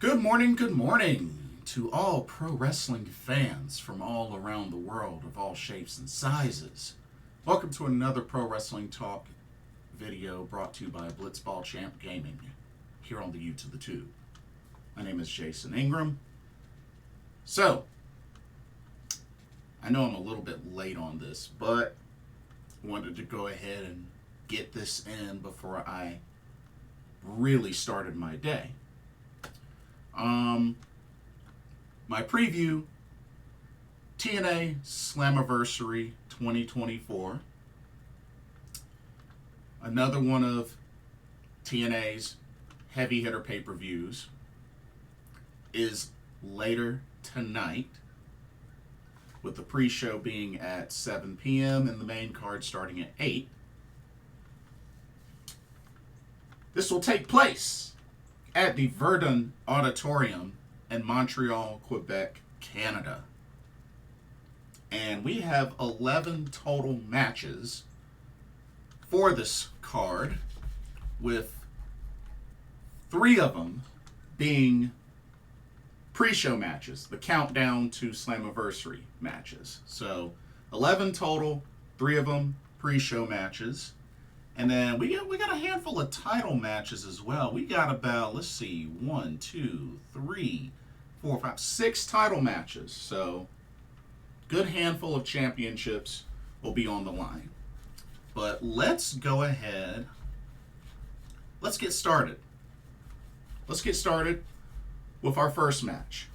good morning to all pro wrestling fans from all around the world of all shapes and sizes. Welcome to another Pro Wrestling Talk video brought to you by Blitzball Champ Gaming here on the U to the Tube. My name is Jason Ingram. So, I know I'm a little bit late on this, but wanted to go ahead and get this in before I really started my day. My preview, TNA Slammiversary 2024. Another one of TNA's heavy hitter pay-per-views is later tonight, with the pre-show being at 7 p.m. and the main card starting at 8. This will take place at the Verdun Auditorium in Montreal, Quebec, Canada. And we have 11 total matches for this card, with 3 of them being pre-show matches, the countdown to Slammiversary matches. So 11 total, 3 of them pre-show matches. And then we got a handful of title matches as well. We got about, let's see, 1, 2, 3, 4, 5, 6 title matches. So good handful of championships will be on the line. But let's go ahead. Let's get started. Let's get started with our first match.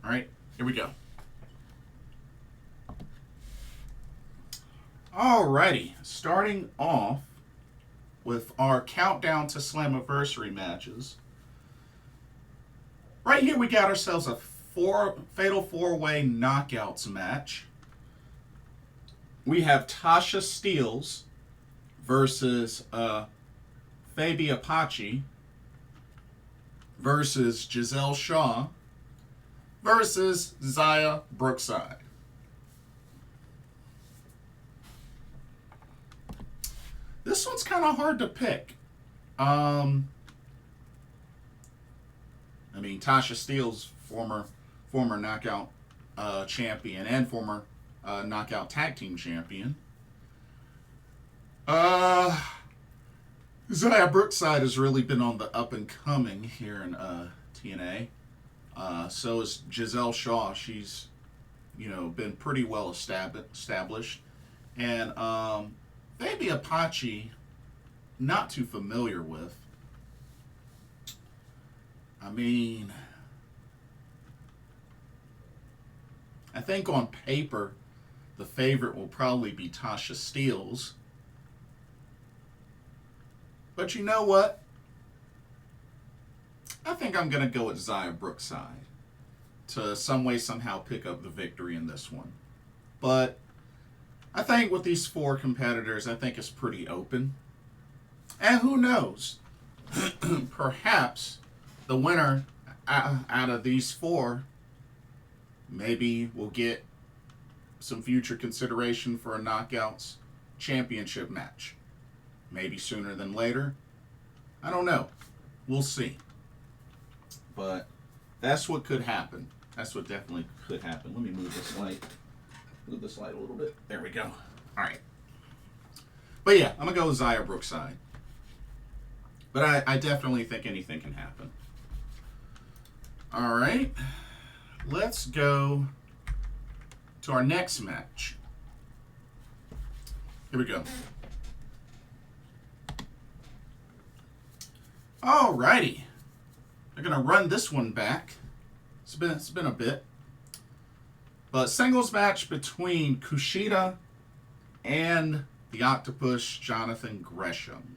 All right, here we go. Alrighty, starting off with our countdown to Slammiversary matches. Right here we got ourselves a fatal 4-way knockouts match. We have Tasha Steelz versus Faby Apache versus Gisele Shaw versus Zaya Brookside. This one's kind of hard to pick. I mean, Tasha Steelz, former knockout champion and former knockout tag team champion. Zaya Brookside has really been on the up and coming here in TNA. So is Gisele Shaw. She's, been pretty well established. And Faby Apache, not too familiar with. I mean, I think on paper, the favorite will probably be Tasha Steelz. But you know what? I think I'm going to go with Zaya Brookside to some way, somehow pick up the victory in this one. But I think with these 4 competitors, I think it's pretty open. And who knows? Perhaps the winner out of these 4 maybe will get some future consideration for a Knockouts championship match. Maybe sooner than later. I don't know. We'll see. But that's what could happen. That's what definitely could happen. Let me move this light. Move this light a little bit. There we go. All right. But yeah, I'm going to go with Zaya Brookside. But I definitely think anything can happen. All right. Let's go to our next match. Here we go. All righty. They're going to run this one back. It's been a bit. But singles match between KUSHIDA and the Octopus, Jonathan Gresham.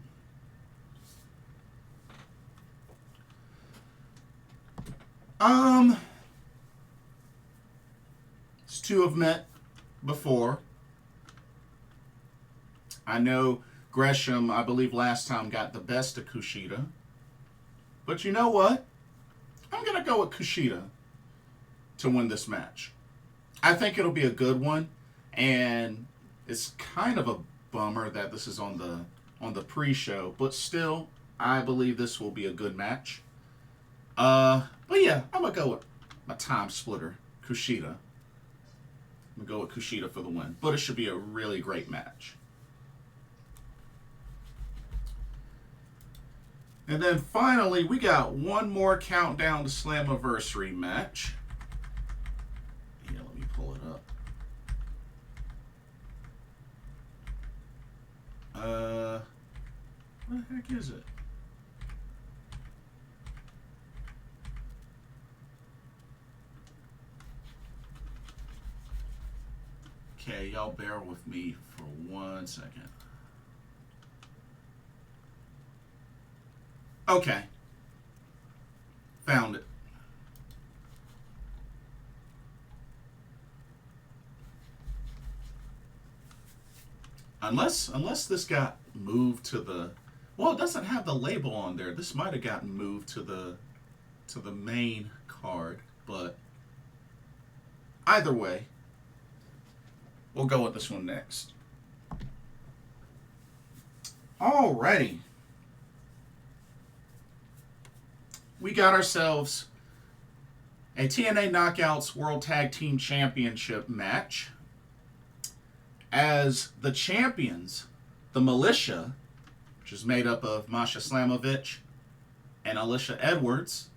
These 2 have met before. I know Gresham, I believe last time, got the best of KUSHIDA. But you know what? I'm going to go with KUSHIDA to win this match. I think it'll be a good one, and it's kind of a bummer that this is on the pre-show, but still, I believe this will be a good match. But yeah, I'm going to go with my time splitter, KUSHIDA. I'm going to go with KUSHIDA for the win. But it should be a really great match. And then finally, we got one more countdown to Slammiversary match. Yeah, let me pull it up. What the heck is it? Okay, y'all bear with me for 1 second. Okay. Found it. Unless this got moved to the... Well, it doesn't have the label on there. This might have gotten moved to the main card, but either way, we'll go with this one next. Alrighty. We got ourselves a TNA Knockouts World Tag Team Championship match. As the champions, the Malisha, which is made up of Masha Slamovich and Alisha Edwards,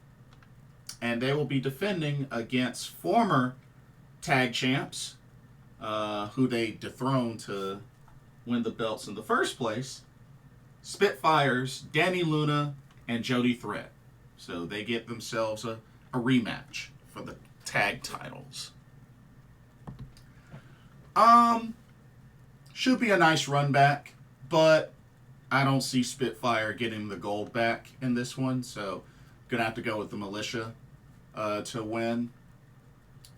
and they will be defending against former tag champs, who they dethroned to win the belts in the first place, Spitfires, Dani Luna, and Jody. So they get themselves a rematch for the tag titles. Should be a nice run back, but I don't see Spitfire getting the gold back in this one, so gonna have to go with the Malisha to win.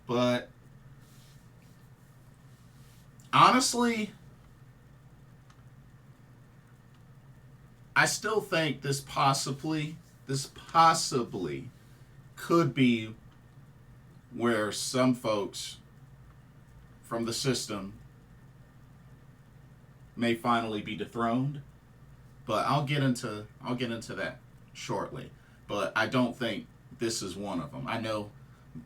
But honestly, I still think this possibly could be where some folks from the system may finally be dethroned, but I'll get into that shortly. But I don't think this is one of them. I know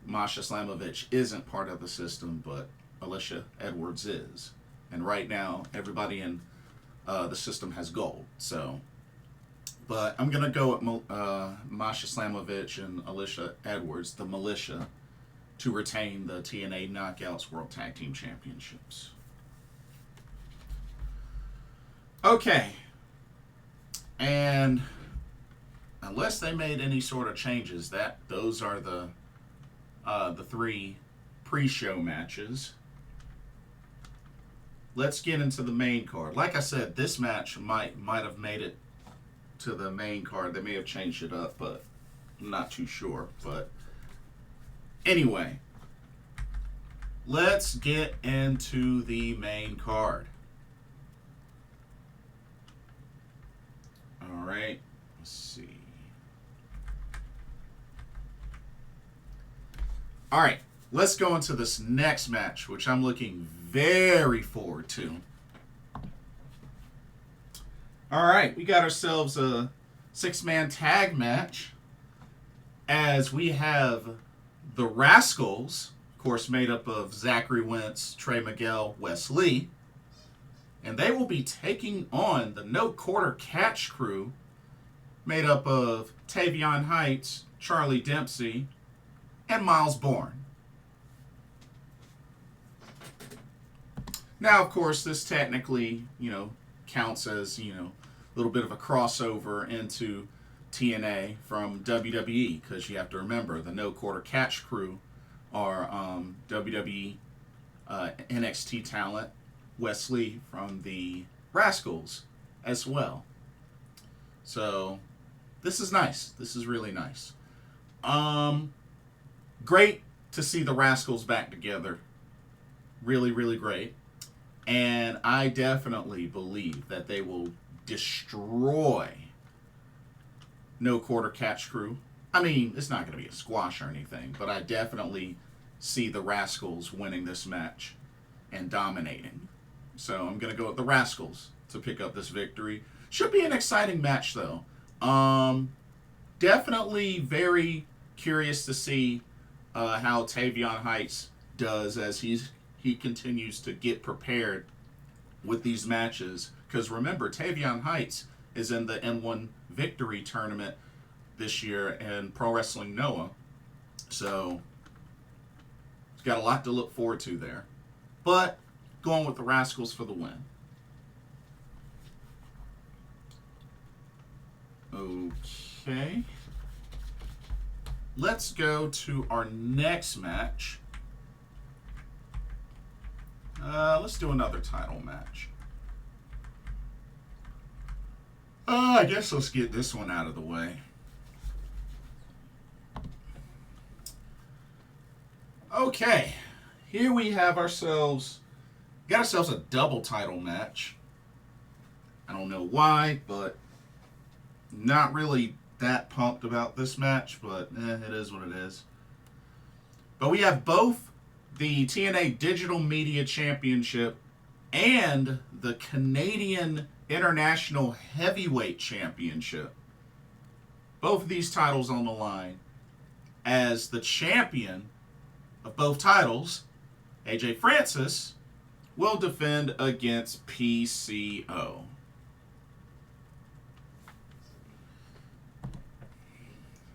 Masha Slamovich isn't part of the system, but Alisha Edwards is, and right now everybody in the system has gold. So, but I'm gonna go with Masha Slamovich and Alisha Edwards, the Malisha, to retain the TNA Knockouts World Tag Team Championships. Okay, and unless they made any sort of changes, those are the three pre-show matches. Let's get into the main card. Like I said, this match might have made it to the main card. They may have changed it up, but I'm not too sure. But anyway, let's get into the main card. All right, let's see. All right, let's go into this next match, which I'm looking very forward to. All right, we got ourselves a 6-man tag match, as we have the Rascalz, of course, made up of Zachary, Wentz, Trey, Miguel, Wesley. And they will be taking on the No Quarter Catch crew, made up of Tavion Heights, Charlie Dempsey, and Myles Borne. Now, of course, this technically, counts as, a little bit of a crossover into TNA from WWE, because you have to remember the No Quarter Catch crew are WWE NXT talent, Wesley from the Rascalz as well. So this is nice. This is really nice. Great to see the Rascalz back together. Really, really great. And I definitely believe that they will destroy No Quarter Catch crew. I mean, it's not going to be a squash or anything, but I definitely see the Rascalz winning this match and dominating. So I'm going to go with the Rascalz to pick up this victory. Should be an exciting match, though. Definitely very curious to see how Tavion Heights does as he continues to get prepared with these matches. Because remember, Tavion Heights is in the M1 Victory Tournament this year in Pro Wrestling Noah. So, he's got a lot to look forward to there. But, going with the Rascalz for the win. Okay. Let's go to our next match. Let's do another title match. I guess let's get this one out of the way. Okay. Here we have ourselves... got ourselves a double title match. I don't know why, but... not really that pumped about this match, but it is what it is. But we have both the TNA Digital Media Championship and the Canadian International Heavyweight Championship. Both of these titles on the line. As the champion of both titles, AJ Francis, will defend against PCO.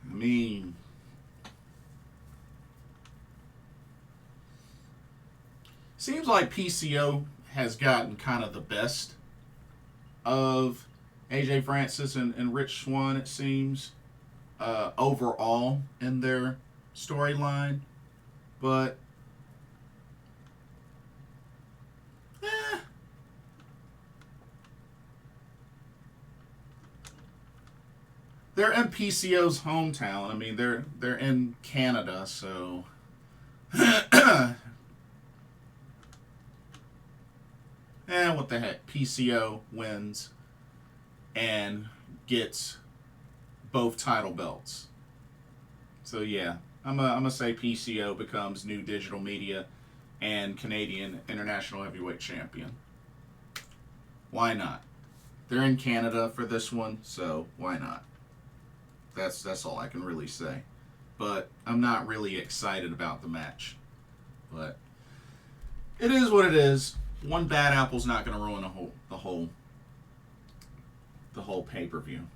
I mean, seems like PCO has gotten kind of the best of AJ Francis and Rich Swann, it seems, overall in their storyline. But, they're in PCO's hometown. I mean, they're in Canada, so what the heck? PCO wins and gets both title belts. So yeah, I'm gonna say PCO becomes new digital media and Canadian International Heavyweight Champion. Why not? They're in Canada for this one, so why not? That's all I can really say. But I'm not really excited about the match. But it is what it is. One bad apple's not going to ruin the whole pay-per-view.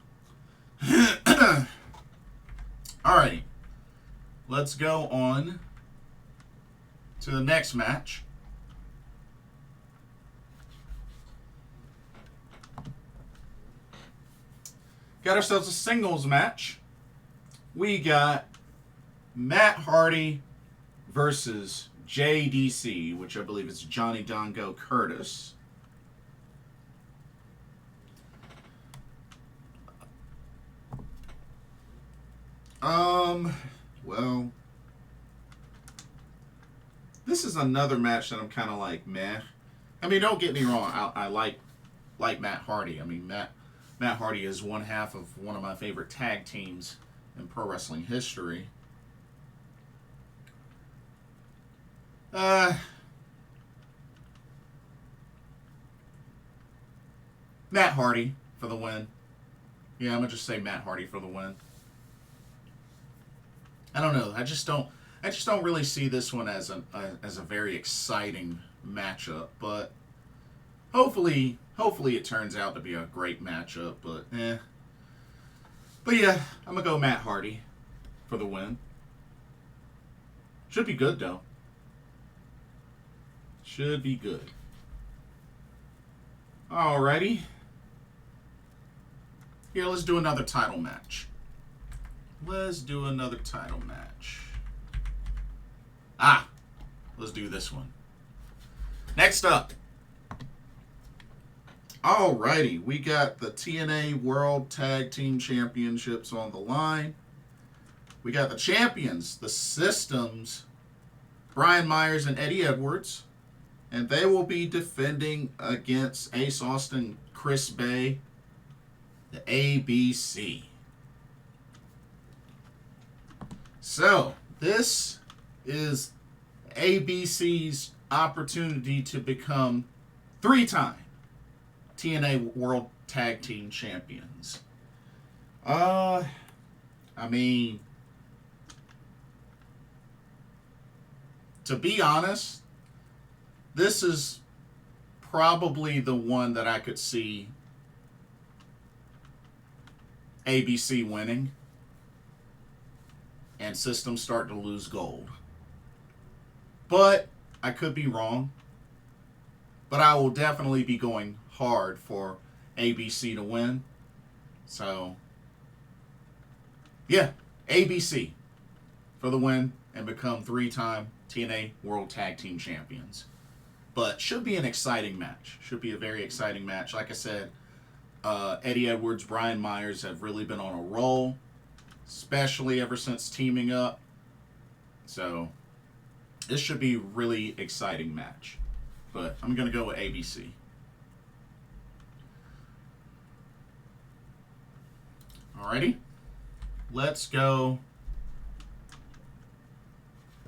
Alrighty. Let's go on to the next match. Got ourselves a singles match. We got Matt Hardy versus JDC, which I believe is Johnny Dongo Curtis. Well, this is another match that I'm kind of like, meh. I mean, don't get me wrong. I like Matt Hardy. I mean, Matt Hardy is one half of one of my favorite tag teams in pro wrestling history. Matt Hardy for the win. Yeah, I'm gonna just say Matt Hardy for the win. I don't know. I just don't really see this one as a very exciting matchup, but hopefully it turns out to be a great matchup, but But yeah, I'm gonna go Matt Hardy for the win. Should be good though. Should be good. Alrighty. Here, let's do another title match. Let's do another title match. Let's do this one. Next up. Alrighty, we got the TNA World Tag Team Championships on the line. We got the champions, the Systems, Brian Myers and Eddie Edwards. And they will be defending against Ace Austin, Chris Bay, the ABC. So, this is ABC's opportunity to become 3-time TNA World Tag Team Champions. I mean, to be honest, this is probably the one that I could see ABC winning and System start to lose gold. But I could be wrong. But I will definitely be going hard for ABC to win. So, yeah, ABC for the win and become 3-time TNA World Tag Team Champions. But should be an exciting match. Should be a very exciting match. Like I said, Eddie Edwards, Brian Myers have really been on a roll, especially ever since teaming up. So, this should be a really exciting match. But I'm going to go with ABC. Alrighty. Let's go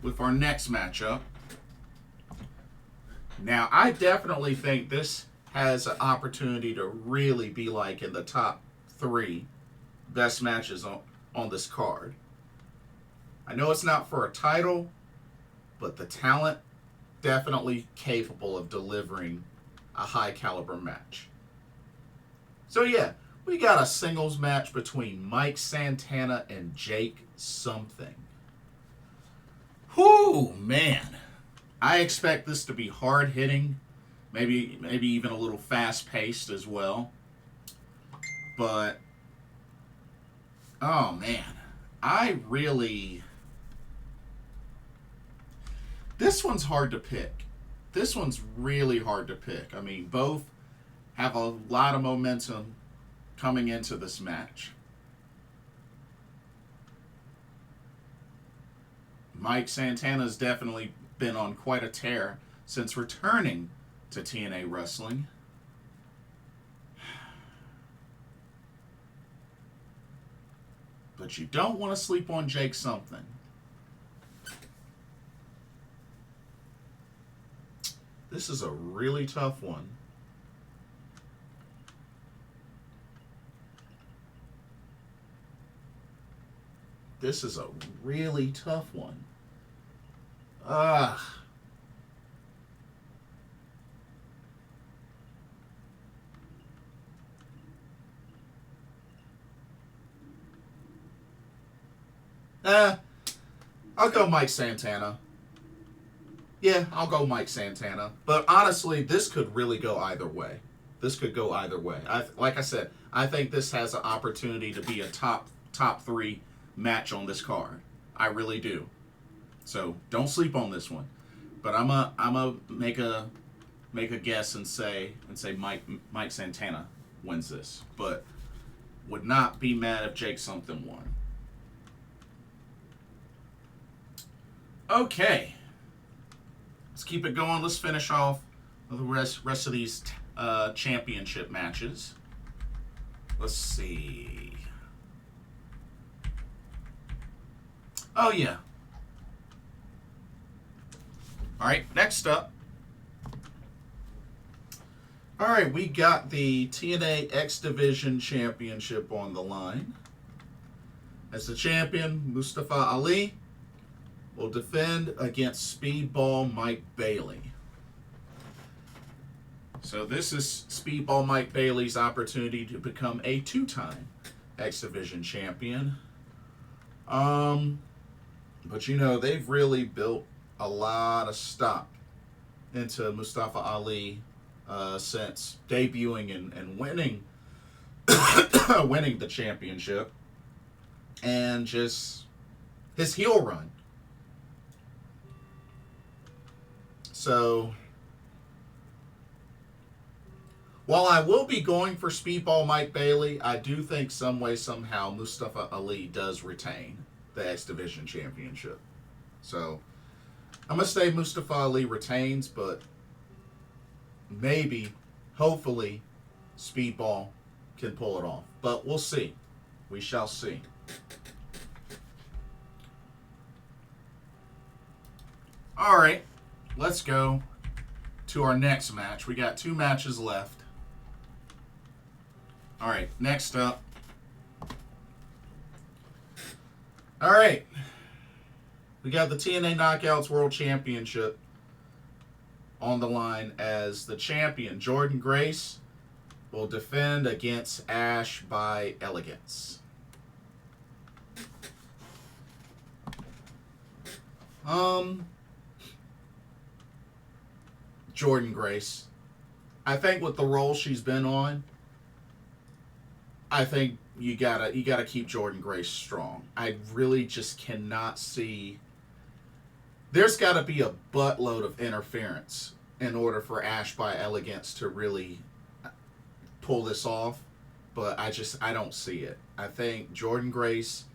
with our next matchup. Now, I definitely think this has an opportunity to really be like in the top 3 best matches on this card. I know it's not for a title, but the talent definitely capable of delivering a high caliber match. So yeah, we got a singles match between Mike Santana and Jake something. Whoo, man. I expect this to be hard hitting, maybe even a little fast paced as well. But oh man, this one's hard to pick. This one's really hard to pick. I mean, both have a lot of momentum coming into this match. Mike Santana's definitely been on quite a tear since returning to TNA Wrestling. But you don't want to sleep on Jake something. This is a really tough one. This is a really tough one. I'll go Mike Santana. Yeah, I'll go Mike Santana. But honestly, this could really go either way. This could go either way. Like I said, I think this has an opportunity to be a top 3 match on this card. I really do. So don't sleep on this one. But I'm a make a guess and say Mike Santana wins this. But would not be mad if Jake something won. Okay. Let's keep it going. Let's finish off the rest of these championship matches. Let's see. Oh, yeah. All right, next up. All right, we got the TNA X Division Championship on the line. As the champion, Mustafa Ali will defend against Speedball Mike Bailey. So this is Speedball Mike Bailey's opportunity to become a 2-time X Division champion. But you know, they've really built a lot of stock into Mustafa Ali since debuting and winning winning the championship, and just his heel run. So, while I will be going for Speedball Mike Bailey, I do think some way, somehow, Mustafa Ali does retain the X Division Championship. So, I'm going to say Mustafa Ali retains, but maybe, hopefully, Speedball can pull it off. But we'll see. We shall see. All right. Let's go to our next match. We got 2 matches left. All right, next up, All right. We got the TNA Knockouts World Championship on the line as the champion, Jordynne Grace, will defend against Ash by Elegance. Jordynne Grace. I think with the role she's been on, I think you gotta keep Jordynne Grace strong. I really just cannot see. There's got to be a buttload of interference in order for Ash by Elegance to really pull this off, but I don't see it. I think Jordynne Grace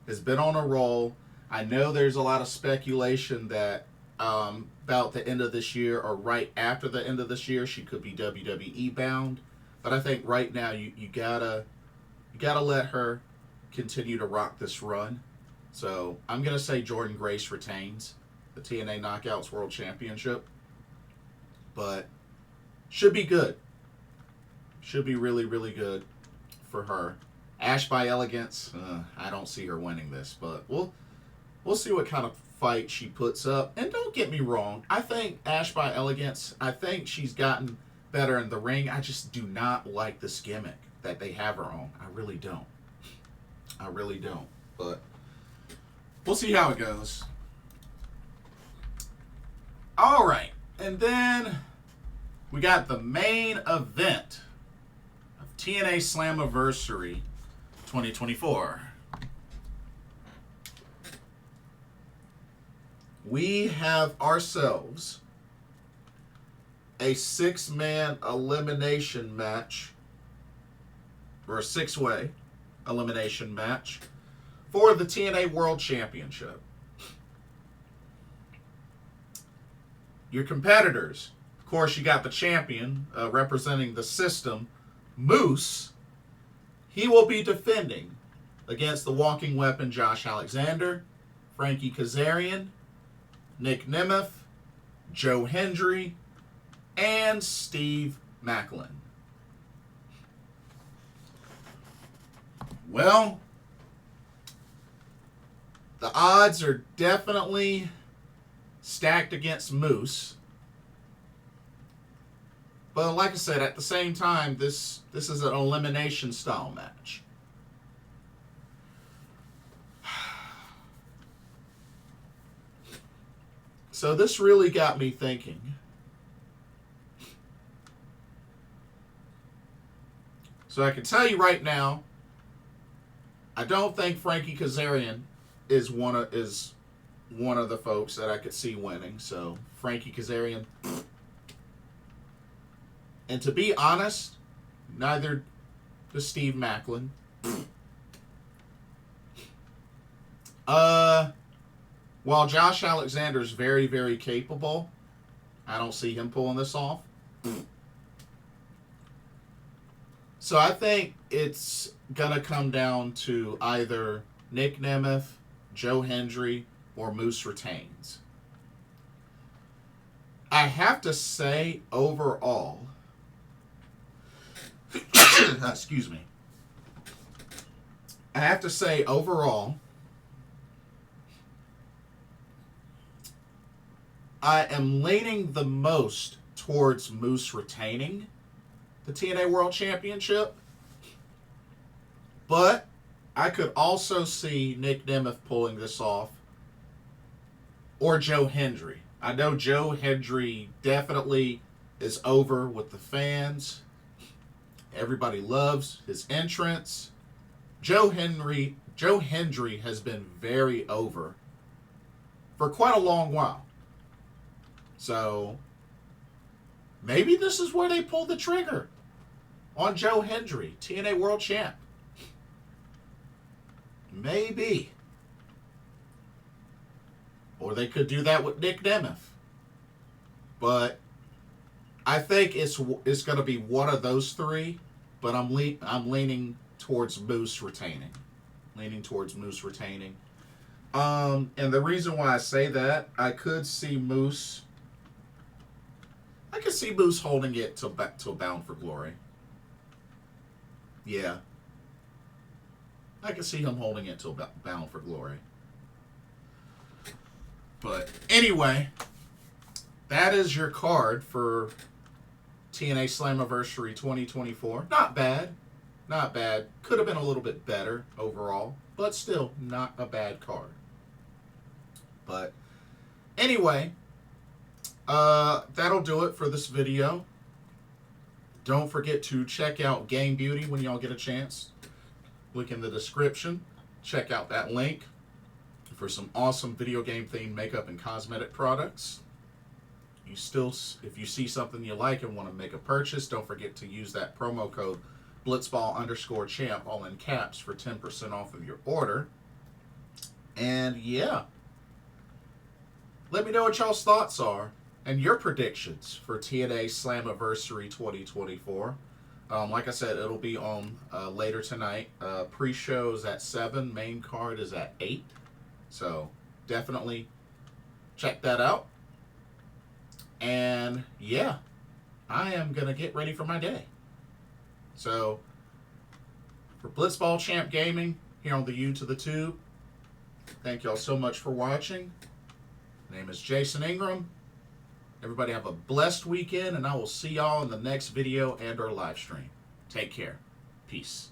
has been on a roll. I know there's a lot of speculation that about the end of this year or right after the end of this year she could be WWE bound, but I think right now you gotta let her continue to rock this run. So I'm gonna say Jordynne Grace retains the TNA Knockouts World Championship, but should be good. Should be really, really good for her. Ash by Elegance, I don't see her winning this, but we'll see what kind of fight she puts up. And don't get me wrong, I think Ash by Elegance, I think she's gotten better in the ring. I just do not like this gimmick that they have her on. I really don't. I really don't. But we'll see how it goes. All right. And then we got the main event of TNA Slammiversary 2024. We have ourselves a 6-man elimination match, or a 6-way elimination match for the TNA World Championship. Your competitors, of course, you got the champion representing the system, Moose. He will be defending against the walking weapon, Josh Alexander, Frankie Kazarian, Nick Nemeth, Joe Hendry, and Steve Macklin. Well, the odds are definitely stacked against Moose. But like I said, at the same time, this is an elimination style match. So this really got me thinking. So I can tell you right now, I don't think Frankie Kazarian is one of the folks that I could see winning. So Frankie Kazarian. And to be honest, neither does Steve Macklin. While Josh Alexander is very, very capable, I don't see him pulling this off. So I think it's going to come down to either Nick Nemeth, Joe Hendry, or Moose retains. I have to say, overall, excuse me. I have to say, overall, I am leaning the most towards Moose retaining the TNA World Championship. But I could also see Nick Nemeth pulling this off. Or Joe Hendry. I know Joe Hendry definitely is over with the fans. Everybody loves his entrance. Joe Hendry has been very over for quite a long while. So maybe this is where they pull the trigger on Joe Hendry, TNA World Champ. Maybe. Or they could do that with Nick Nemeth. But I think it's going to be one of those three. But I'm leaning towards Moose retaining. And the reason why I say that, I could see Moose holding it till Bound for Glory. Yeah. I could see him holding it till Bound for Glory. But anyway, that is your card for TNA Slammiversary 2024. Not bad. Not bad. Could have been a little bit better overall, but still not a bad card. But anyway, that'll do it for this video. Don't forget to check out Game Beauty when y'all get a chance. Link in the description. Check out that link for some awesome video game themed makeup and cosmetic products. If you see something you like and want to make a purchase, don't forget to use that promo code Blitzball_champ, all in caps, for 10% off of your order. And yeah, let me know what y'all's thoughts are and your predictions for TNA Slammiversary 2024. Like I said, it'll be on later tonight. Pre-show is at 7. Main card is at 8. So definitely check that out. And yeah, I am going to get ready for my day. So for Blitzball Champ Gaming here on the U to the Tube, thank y'all so much for watching. My name is Jason Ingram. Everybody have a blessed weekend, and I will see y'all in the next video and or live stream. Take care. Peace.